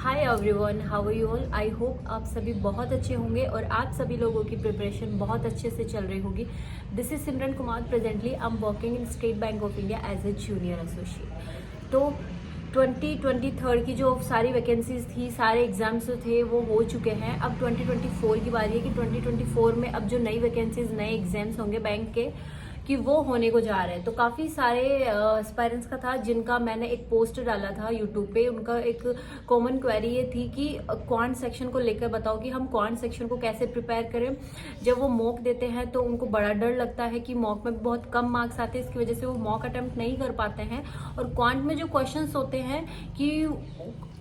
Hi everyone, how are you all. I hope आप सभी बहुत अच्छे होंगे और आप सभी लोगों की प्रिपरेशन बहुत अच्छे से चल रही होगी। This is Simran Kumar. Presently I am working in State Bank of India as a junior associate. तो 2023 की जो सारी वैकेंसीज थी, सारे एग्जाम्स जो थे वो हो चुके हैं। अब 2024 की बारी है कि 2024 में अब जो नई वैकेंसीज, नए एग्जाम्स होंगे बैंक के, कि वो होने को जा रहे हैं। तो काफ़ी सारे एस्पायरेंट्स का था जिनका मैंने एक पोस्ट डाला था यूट्यूब पे। उनका एक कॉमन क्वेरी ये थी कि क्वांट सेक्शन को लेकर बताओ कि हम क्वांट सेक्शन को कैसे प्रिपेयर करें। जब वो मॉक देते हैं तो उनको बड़ा डर लगता है कि मॉक में बहुत कम मार्क्स आते हैं, इसकी वजह से वो मॉक अटेम्प्ट नहीं कर पाते हैं। और क्वांट में जो क्वेश्चंस होते हैं कि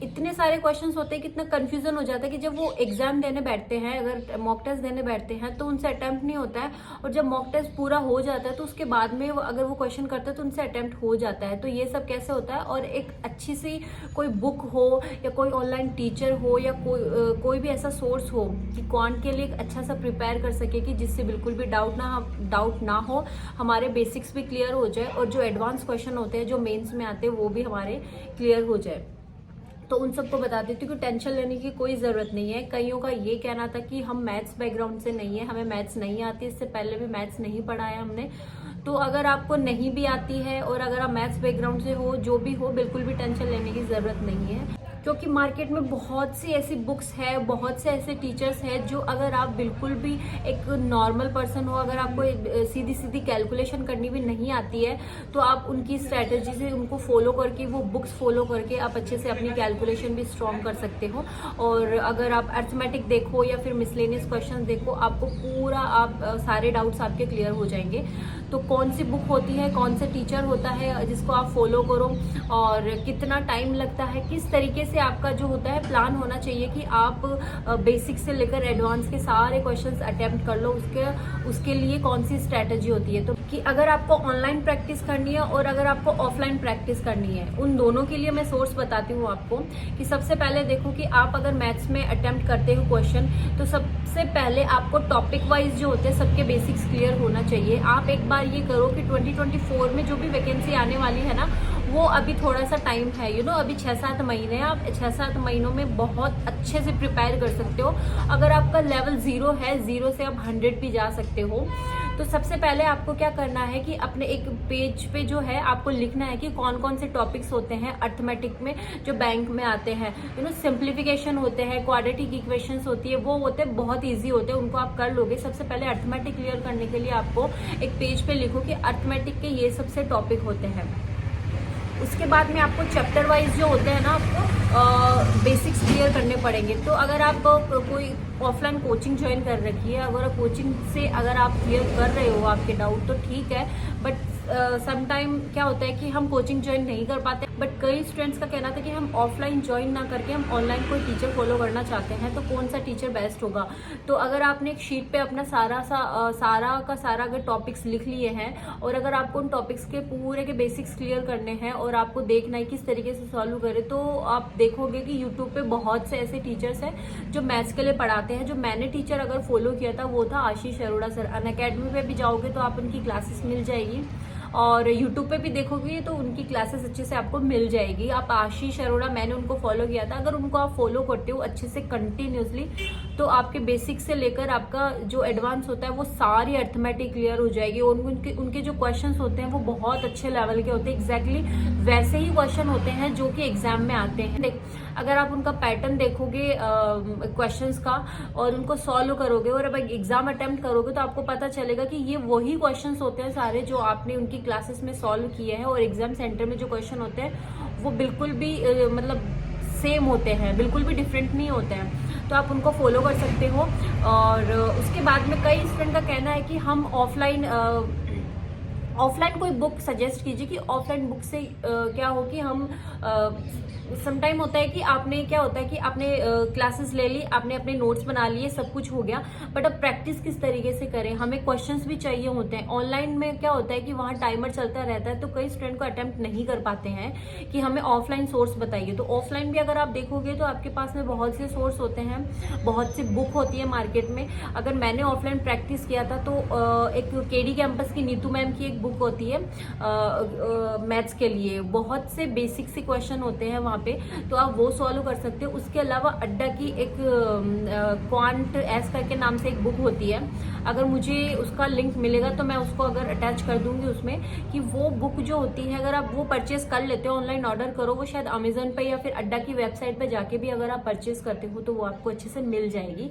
इतने सारे क्वेश्चंस होते हैं कि इतना कंफ्यूजन हो जाता है कि जब वो एग्जाम देने बैठते हैं, अगर मॉक टेस्ट देने बैठते हैं तो उनसे अटेम्प्ट नहीं होता है। और जब मॉक टेस्ट पूरा हो जाता है तो उसके बाद में अगर वो क्वेश्चन करते हैं तो उनसे अटेम्प्ट हो जाता है। तो ये सब कैसे होता है। और एक अच्छी सी कोई बुक हो या कोई ऑनलाइन टीचर हो या कोई भी ऐसा सोर्स हो कि क्वांट के लिए एक अच्छा सा प्रिपेयर कर सके कि जिससे बिल्कुल भी डाउट ना हो, हमारे बेसिक्स भी क्लियर हो जाए और जो एडवांस क्वेश्चन होते हैं जो मेंस में आते हैं वो भी हमारे क्लियर हो जाए। तो उन सबको बता देती हूँ कि टेंशन लेने की कोई ज़रूरत नहीं है। कईयों का ये कहना था कि हम मैथ्स बैकग्राउंड से नहीं है, हमें मैथ्स नहीं आती, इससे पहले भी मैथ्स नहीं पढ़ाया हमने। तो अगर आपको नहीं भी आती है और अगर आप मैथ्स बैकग्राउंड से हो, जो भी हो, बिल्कुल भी टेंशन लेने की ज़रूरत नहीं है। क्योंकि मार्केट में बहुत सी ऐसी बुक्स है, बहुत से ऐसे टीचर्स हैं जो अगर आप बिल्कुल भी एक नॉर्मल पर्सन हो, अगर आपको सीधी सीधी कैलकुलेशन करनी भी नहीं आती है तो आप उनकी स्ट्रैटेजी से उनको फॉलो करके, वो बुक्स फॉलो करके आप अच्छे से अपनी कैलकुलेशन भी स्ट्रॉन्ग कर सकते हो। और अगर आप अर्थमेटिक देखो या फिर मिसलेनियस क्वेश्चन देखो, आपको पूरा सारे डाउट्स आपके क्लियर हो जाएंगे। तो कौन सी बुक होती है, कौन सा टीचर होता है जिसको आप फॉलो करो और कितना टाइम लगता है, किस तरीके से आपका जो होता है प्लान होना चाहिए कि आप बेसिक से लेकर एडवांस के सारे क्वेश्चंस अटेम्प्ट कर लो, उसके लिए कौन सी स्ट्रैटेजी होती है। तो कि अगर आपको ऑनलाइन प्रैक्टिस करनी है और अगर आपको ऑफलाइन प्रैक्टिस करनी है, उन दोनों के लिए मैं सोर्स बताती हूँ आपको। कि सबसे पहले देखो कि आप अगर मैथ्स में अटेम्प्ट करते हो क्वेश्चन, तो सबसे पहले आपको टॉपिक वाइज जो होते हैं सबके बेसिक्स क्लियर होना चाहिए। आप एक बार ये करो कि 2024 में जो भी वैकेंसी आने वाली है ना, वो अभी थोड़ा सा टाइम है, अभी 6-7 महीने, आप 6-7 महीनों में बहुत अच्छे से प्रिपेयर कर सकते हो। अगर आपका लेवल 0 है, 0 से आप 100 भी जा सकते हो। तो सबसे पहले आपको क्या करना है कि अपने एक पेज पे जो है आपको लिखना है कि कौन कौन से टॉपिक्स होते हैं अर्थमेटिक में जो बैंक में आते हैं। सिंप्लीफिकेशन होते हैं, क्वाड्रेटिक इक्वेशंस होती है, वो होते हैं बहुत ईजी होते हैं, उनको आप कर लोगे। सबसे पहले अर्थमेटिक क्लियर करने के लिए आपको एक पेज पे लिखो कि अर्थमेटिक के ये सबसे टॉपिक होते हैं। उसके बाद में आपको चैप्टर वाइज जो होते हैं ना, आपको बेसिक्स क्लियर करने पड़ेंगे। तो अगर आप कोई ऑफलाइन कोचिंग ज्वाइन कर रखी है, अगर कोचिंग से अगर आप क्लियर कर रहे हो आपके डाउट, तो ठीक है। बट समटाइम क्या होता है कि हम कोचिंग ज्वाइन नहीं कर पाते। बट कई स्टूडेंट्स का कहना था कि हम ऑफलाइन ज्वाइन ना करके हम ऑनलाइन कोई टीचर फॉलो करना चाहते हैं, तो कौन सा टीचर बेस्ट होगा। तो अगर आपने एक शीट पे अपना सारा अगर टॉपिक्स लिख लिए हैं और अगर आपको उन टॉपिक्स के पूरे के बेसिक्स क्लियर करने हैं और आपको देखना है किस तरीके से सॉल्व करें, तो आप देखोगे कि यूट्यूब पे बहुत से ऐसे टीचर्स हैं जो मैथ्स के लिए पढ़ाते हैं। जो मैंने टीचर अगर फॉलो किया था वो था आशीष अरोड़ा सर। अनअकैडमी पे भी जाओगे तो आप उनकी क्लासेस मिल जाएगी और यूट्यूब पे भी देखोगे तो उनकी क्लासेस अच्छे से आपको मिल जाएगी। आप आशीष अरोड़ा, मैंने उनको फॉलो किया था, अगर उनको आप फॉलो करते हो अच्छे से कंटिन्यूसली, तो आपके बेसिक से लेकर आपका जो एडवांस होता है वो सारी अर्थमेटिक क्लियर हो जाएगी। और उनके जो क्वेश्चंस होते हैं वो बहुत अच्छे लेवल के होते हैं, एग्जैक्टली वैसे ही क्वेश्चन होते हैं जो कि एग्जाम में आते हैं। अगर आप उनका पैटर्न देखोगे क्वेश्चंस का और उनको सॉल्व करोगे और अब एग्जाम अटेम्प्ट करोगे, तो आपको पता चलेगा कि ये वही क्वेश्चंस होते हैं सारे जो आपने उनकी क्लासेस में सॉल्व किए हैं। और एग्जाम सेंटर में जो क्वेश्चन होते हैं वो बिल्कुल भी मतलब सेम होते हैं, बिल्कुल भी डिफरेंट नहीं होते हैं। तो आप उनको फॉलो कर सकते हो। और उसके बाद में कई स्टूडेंट का कहना है कि हम ऑफलाइन कोई बुक सजेस्ट कीजिए कि ऑफलाइन बुक से क्या हो कि हम समटाइम होता है कि आपने क्लासेस ले ली, आपने अपने नोट्स बना लिए, सब कुछ हो गया, बट अब प्रैक्टिस किस तरीके से करें, हमें क्वेश्चंस भी चाहिए होते हैं। ऑनलाइन में क्या होता है कि वहाँ टाइमर चलता रहता है, तो कई स्टूडेंट को अटेम्प्ट नहीं कर पाते हैं कि हमें ऑफलाइन सोर्स बताइए। तो ऑफलाइन भी अगर आप देखोगे तो आपके पास में बहुत से सोर्स होते हैं, बहुत सी बुक होती है मार्केट में। अगर मैंने ऑफलाइन प्रैक्टिस किया था तो एक केडी कैंपस की नीतू मैम की एक बुक होती है मैथ्स के लिए, बहुत से बेसिक से क्वेश्चन होते हैं वहाँ पे, तो आप वो सॉल्व कर सकते हो। उसके अलावा अड्डा की एक क्वांट एस करके नाम से एक बुक होती है, अगर मुझे उसका लिंक मिलेगा तो मैं उसको अगर अटैच कर दूंगी उसमें, कि वो बुक जो होती है अगर आप वो परचेस कर लेते हो, ऑनलाइन ऑर्डर करो, वो शायद अमेजन पे या फिर अड्डा की वेबसाइट पे जाके भी अगर आप परचेस करते हो तो वो आपको अच्छे से मिल जाएगी।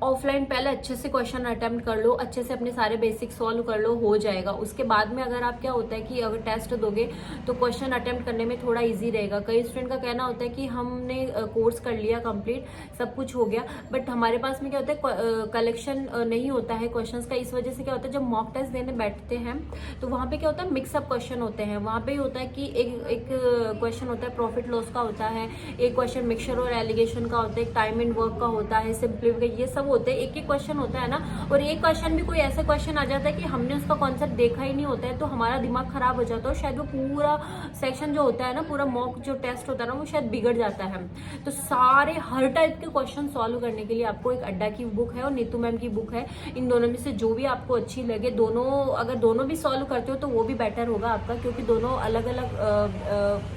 ऑफलाइन पहले अच्छे से क्वेश्चन अटेम्प्ट कर लो, अच्छे से अपने सारे बेसिक सॉल्व कर लो, हो जाएगा। उसके बाद में अगर आप क्या होता है कि अगर टेस्ट दोगे तो क्वेश्चन अटेम्प्ट करने में थोड़ा इजी रहेगा। कई स्टूडेंट का कहना होता है कि हमने कोर्स कर लिया कंप्लीट, सब कुछ हो गया, बट हमारे पास में क्या होता है कलेक्शन नहीं होता है क्वेश्चंस का। इस वजह से क्या होता है जब मॉक टेस्ट देने बैठते हैं तो वहाँ पे क्या होता है मिक्सअप क्वेश्चन होते हैं। वहाँ पे होता है कि एक क्वेश्चन होता है प्रॉफिट लॉस का होता है, एक क्वेश्चन मिक्सचर और एलिगेशन का होता है, एक टाइम एंड वर्क का होता है, सिंप्लीफिकेशन, ये सब होते हैं। एक एक क्वेश्चन होता है ना, और एक क्वेश्चन भी कोई ऐसा क्वेश्चन आ जाता है कि हमने उसका कॉन्सेप्ट देखा ही नहीं होता है, तो हमारा दिमाग खराब हो जाता है और शायद वो पूरा सेक्शन जो होता है ना, पूरा मॉक जो टेस्ट होता है ना, वो शायद बिगड़ जाता है। तो सारे हर टाइप के क्वेश्चन सॉल्व करने के लिए आपको एक अड्डा की बुक है और नीतू मैम की बुक है, इन दोनों में से जो भी आपको अच्छी लगे, दोनों अगर दोनों भी सॉल्व करते हो तो वो भी बेटर होगा आपका, क्योंकि दोनों अलग अलग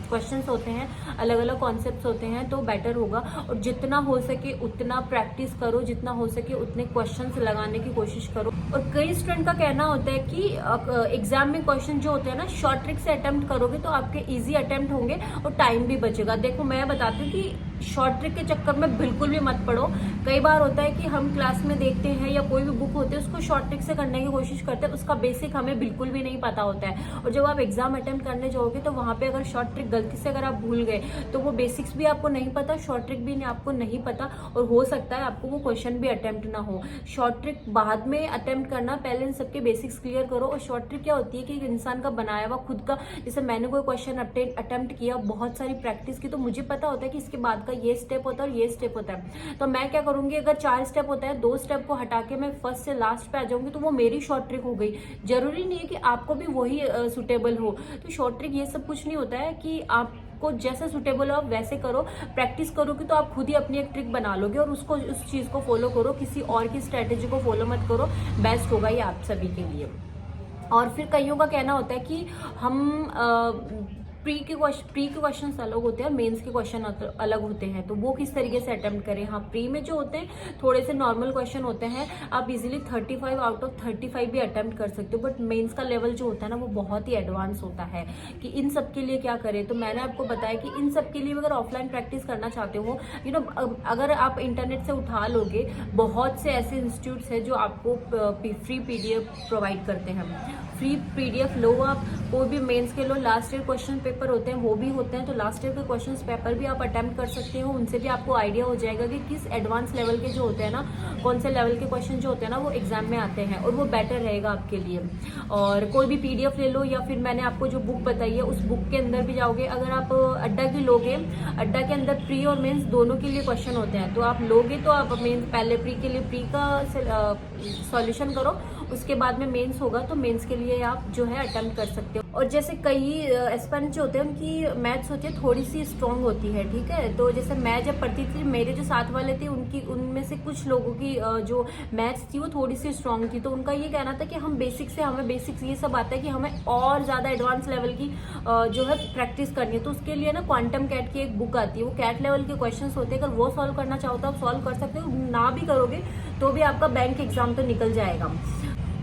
क्वेश्चंस होते हैं, अलग अलग कॉन्सेप्ट्स होते हैं, तो बेटर होगा। और जितना हो सके उतना प्रैक्टिस करो, जितना हो सके उतने क्वेश्चंस लगाने की कोशिश करो। और कई स्टूडेंट का कहना होता है कि एग्जाम में क्वेश्चन जो होते हैं ना शॉर्ट ट्रिक से अटेम्प्ट करोगे तो आपके इजी अटेम्प्ट होंगे और टाइम भी बचेगा। देखो मैं बताती हूँ कि शॉर्ट ट्रिक के चक्कर में बिल्कुल भी मत पड़ो। कई बार होता है कि हम क्लास में देखते हैं या कोई भी बुक होती है उसको शॉर्ट ट्रिक से करने की कोशिश करते हैं, उसका बेसिक हमें बिल्कुल भी नहीं पता होता है, और जब आप एग्जाम अटेम्प्ट करने जाओगे तो वहां पे अगर शॉर्ट ट्रिक गलती से अगर आप भूल गए तो वो बेसिक्स भी आपको नहीं पता, शॉर्ट ट्रिक भी आपको नहीं पता, और हो सकता है आपको वो क्वेश्चन भी अटेम्प्ट ना हो। शॉर्ट ट्रिक बाद में अटेम्प्ट करना, पहले इन सबके बेसिक्स क्लियर करो। और शॉर्ट ट्रिक क्या होती है कि एक इंसान का बनाया हुआ खुद का, जैसे मैंने कोई क्वेश्चन अटेम्प्ट किया, बहुत सारी प्रैक्टिस की, तो मुझे पता होता है कि इसके बाद का ये स्टेप होता है और ये स्टेप होता है, तो मैं क्या करूंगी, अगर 4 स्टेप होता है 2 स्टेप को हटा के मैं फर्स्ट से लास्ट पे आ जाऊंगी, तो वो मेरी शॉर्ट ट्रिक हो गई। जरूरी नहीं है कि आपको भी वही सुटेबल हो। तो शॉर्ट ट्रिक ये सब कुछ नहीं होता है कि आपको जैसा सुटेबल हो आप वैसे करो, प्रैक्टिस करोगे तो आप खुद ही अपनी एक ट्रिक बना लोगे, और उसको उस चीज को फॉलो करो, किसी और की स्ट्रेटेजी को फॉलो मत करो, बेस्ट होगा ये आप सभी के लिए। और फिर कईयों का कहना होता है कि हम प्री के क्वेश्चन अलग होते हैं और मेंस के क्वेश्चन अलग होते हैं, तो वो किस तरीके से अटेम्प्ट करें। हाँ, प्री में जो होते हैं थोड़े से नॉर्मल क्वेश्चन होते हैं, आप इजीली 35 आउट ऑफ 35 भी अटेम्प्ट कर सकते हो, बट मेंस का लेवल जो होता है ना वो बहुत ही एडवांस होता है। कि इन सब के लिए क्या करें, तो मैंने आपको बताया कि इन सब के लिए अगर ऑफलाइन प्रैक्टिस करना चाहते हो, अगर आप इंटरनेट से उठा लोगे, बहुत से ऐसे इंस्टीट्यूट्स हैं जो आपको फ्री PDF प्रोवाइड करते हैं। फ्री PDF लो, आप कोई भी मेंस के लो, लास्ट ईयर क्वेश्चन पेपर होते हैं वो भी होते हैं, तो लास्ट ईयर के क्वेश्चन पेपर भी आप अटेम्प्ट कर सकते हो, उनसे भी आपको आइडिया हो जाएगा कि किस एडवांस लेवल के जो होते हैं ना, कौन से लेवल के क्वेश्चन जो होते हैं ना वो एग्जाम में आते हैं, और वो बेटर रहेगा आपके लिए। और कोई भी PDF ले लो, या फिर मैंने आपको जो बुक बताई है उस बुक के अंदर भी जाओगे, अगर आप अड्डा की लोगे, अड्डा के अंदर प्री और मेंस दोनों के लिए क्वेश्चन होते हैं, तो आप लोगे तो आप मेंस पहले प्री के लिए प्री का सॉल्यूशन करो, उसके बाद में मेंस होगा तो मेंस के लिए आप जो है अटेम्प्ट कर सकते हो। और जैसे कई एस्पिरेंट जो होते हैं उनकी मैथ्स होती है थोड़ी सी स्ट्रांग होती है, ठीक है, तो जैसे मैं जब पढ़ती थी, मेरे जो साथ वाले थे उनमें से कुछ लोगों की जो मैथ्स थी वो थोड़ी सी स्ट्रांग थी, तो उनका ये कहना था कि हमें बेसिक्स ये सब आता है कि हमें और ज्यादा एडवांस लेवल की जो है प्रैक्टिस करनी है, तो उसके लिए ना क्वांटम कैट की एक बुक आती है, वो कैट लेवल के क्वेश्चन होते हैं, अगर वो सॉल्व करना चाहो तो आप सॉल्व कर सकते हो, ना भी करोगे तो भी आपका बैंक एग्जाम तो निकल जाएगा।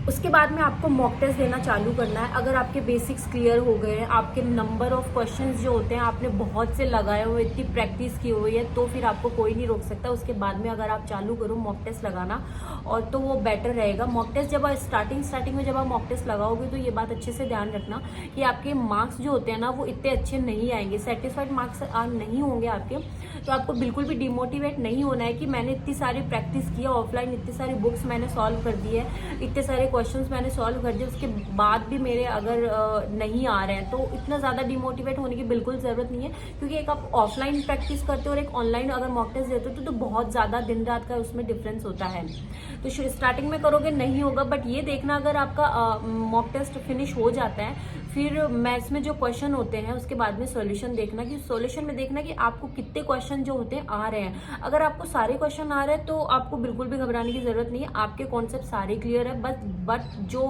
उसके बाद में आपको मॉक टेस्ट देना चालू करना है। अगर आपके बेसिक्स क्लियर हो गए हैं, आपके नंबर ऑफ क्वेश्चंस जो होते हैं आपने बहुत से लगाए हुए, इतनी प्रैक्टिस की हुई है, तो फिर आपको कोई नहीं रोक सकता। उसके बाद में अगर आप चालू करो मॉक टेस्ट लगाना, और तो वो बेटर रहेगा। मॉक टेस्ट जब स्टार्टिंग में जब आप मॉक टेस्ट लगाओगे तो ये बात अच्छे से ध्यान रखना कि आपके मार्क्स जो होते हैं ना वो इतने अच्छे नहीं आएंगे, सेटिस्फाइड मार्क्स नहीं होंगे आपके, तो आपको बिल्कुल भी डिमोटिवेट नहीं होना है कि मैंने इतनी सारी प्रैक्टिस की है ऑफलाइन, इतनी सारी बुक्स मैंने सॉल्व कर दी है, इतने सारे क्वेश्चंस मैंने सॉल्व कर दिए, उसके बाद भी मेरे अगर नहीं आ रहे हैं, तो इतना ज़्यादा डिमोटिवेट होने की बिल्कुल ज़रूरत नहीं है, क्योंकि एक आप ऑफलाइन प्रैक्टिस करते हो और एक ऑनलाइन अगर मॉक टेस्ट देते हो तो बहुत ज़्यादा दिन रात का उसमें डिफरेंस होता है। तो स्टार्टिंग में करोगे नहीं होगा, बट ये देखना अगर आपका मॉक टेस्ट फिनिश हो जाता है, फिर मैथ्स में जो क्वेश्चन होते हैं उसके बाद में सॉल्यूशन देखना, कि सॉल्यूशन में देखना कि आपको कितने क्वेश्चन जो होते हैं आ रहे हैं। अगर आपको सारे क्वेश्चन आ रहे हैं तो आपको बिल्कुल भी घबराने की जरूरत नहीं है, आपके कॉन्सेप्ट सारे क्लियर है। बट जो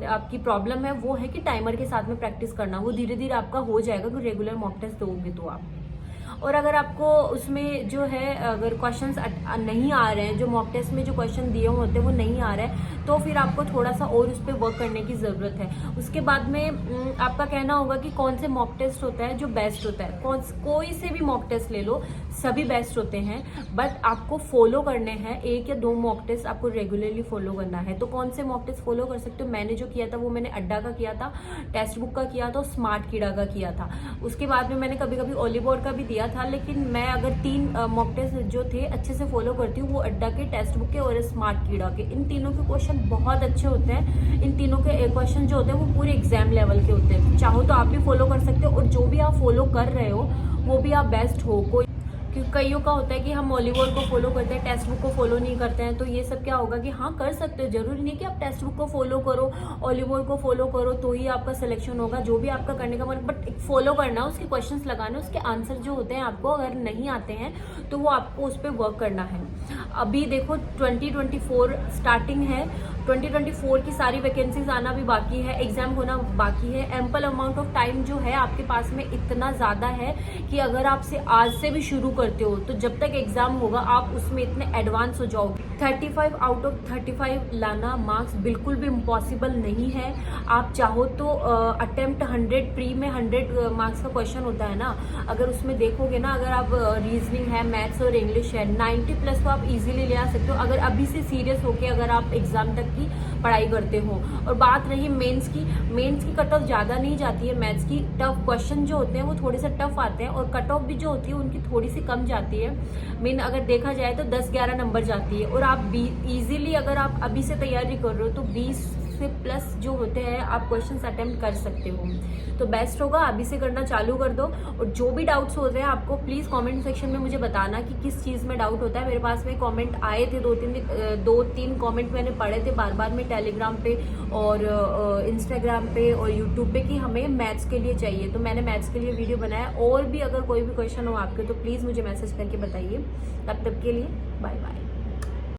आपकी प्रॉब्लम है वो है कि टाइमर के साथ में प्रैक्टिस करना, वो धीरे धीरे आपका हो जाएगा कि रेगुलर मॉक टेस्ट दोगे तो आप। और अगर आपको उसमें जो है अगर क्वेश्चंस नहीं आ रहे हैं, जो मॉक टेस्ट में जो क्वेश्चन दिए हुए होते हैं वो नहीं आ रहे हैं, तो फिर आपको थोड़ा सा और उस पर वर्क करने की ज़रूरत है। उसके बाद में आपका कहना होगा कि कौन से मॉक टेस्ट होता है जो बेस्ट होता है। कोई से भी मॉक टेस्ट ले लो, सभी बेस्ट होते हैं, बट आपको फॉलो करने हैं 1 या 2 मॉक टेस्ट आपको रेगुलरली फॉलो करना है। तो कौन से मॉक टेस्ट फॉलो कर सकते हो? मैंने जो किया था वो मैंने अड्डा का किया था, टेक्स्ट बुक का किया था, स्मार्ट कीड़ा का किया था। उसके बाद में मैंने कभी कभी ओलीबोर्ड का भी दिया था, लेकिन मैं अगर 3 मॉक टेस्ट जो थे अच्छे से फॉलो करती हूँ, वो अड्डा के, टेक्स्ट बुक के और स्मार्ट कीड़ा के। इन तीनों के क्वेश्चन बहुत अच्छे होते हैं। इन तीनों के क्वेश्चन जो होते हैं वो पूरे एग्जाम लेवल के होते हैं। चाहो तो आप भी फॉलो कर सकते हो, और जो भी आप फॉलो कर रहे हो वो भी आप बेस्ट हो। कोई क्योंकि कईयों का होता है कि हम ओलीबोर्ड को फॉलो करते हैं, टेक्स्ट बुक को फॉलो नहीं करते हैं। तो ये सब क्या होगा कि हाँ कर सकते हो, जरूरी नहीं कि आप टेक्स्ट बुक को फॉलो करो, ओलीबोर्ड को फॉलो करो तो ही आपका सिलेक्शन होगा। जो भी आपका करने का मन, बट फॉलो करना, उसके क्वेश्चंस लगाना, उसके आंसर जो होते हैं आपको अगर नहीं आते हैं तो वो आपको उस पर वर्क करना है। अभी देखो 2024 स्टार्टिंग है, 2024 की सारी वैकेंसीज आना भी बाकी है, एग्जाम होना बाकी है। एम्पल अमाउंट ऑफ टाइम जो है आपके पास में इतना ज्यादा है कि अगर आपसे आज से भी शुरू करते हो तो जब तक एग्जाम होगा आप उसमें इतने एडवांस हो जाओगे। 35 आउट ऑफ 35 लाना मार्क्स बिल्कुल भी इम्पॉसिबल नहीं है। आप चाहो तो अटेम्प्ट 100 प्री में 100 मार्क्स का क्वेश्चन होता है ना, अगर उसमें देखोगे ना, अगर आप रीजनिंग है, मैथ्स और इंग्लिश है, 90 प्लस तो आप इजीली ले आ सकते हो अगर अभी से सीरियस होके अगर आप एग्जाम तक की पढ़ाई करते हो। और बात रही मेंस की कट ऑफ ज्यादा नहीं जाती है। मैथ्स की टफ क्वेश्चन जो होते हैं वो थोड़े से टफ आते हैं, और कट ऑफ भी जो होती है उनकी थोड़ी सी कम जाती है। मीन अगर देखा जाए तो 10-11 नंबर जाती है, और आप इजीली अगर आप अभी से तैयारी कर रहे हो तो 20 से प्लस जो होते हैं आप क्वेश्चंस अटेम्प्ट कर सकते हो। तो बेस्ट होगा अभी से करना चालू कर दो। और जो भी डाउट्स होते हैं आपको प्लीज कमेंट सेक्शन में मुझे बताना कि किस चीज में डाउट होता है। मेरे पास में कमेंट आए थे, 2-3 कमेंट मैंने पढ़े थे बार बार में टेलीग्राम पे और इंस्टाग्राम पे और यूट्यूब पे कि हमें मैथ्स के लिए चाहिए, तो मैंने मैथ्स के लिए वीडियो बनाया। और भी अगर कोई भी क्वेश्चन हो आपके तो प्लीज मुझे मैसेज करके बताइए। तब तक के लिए बाय बाय।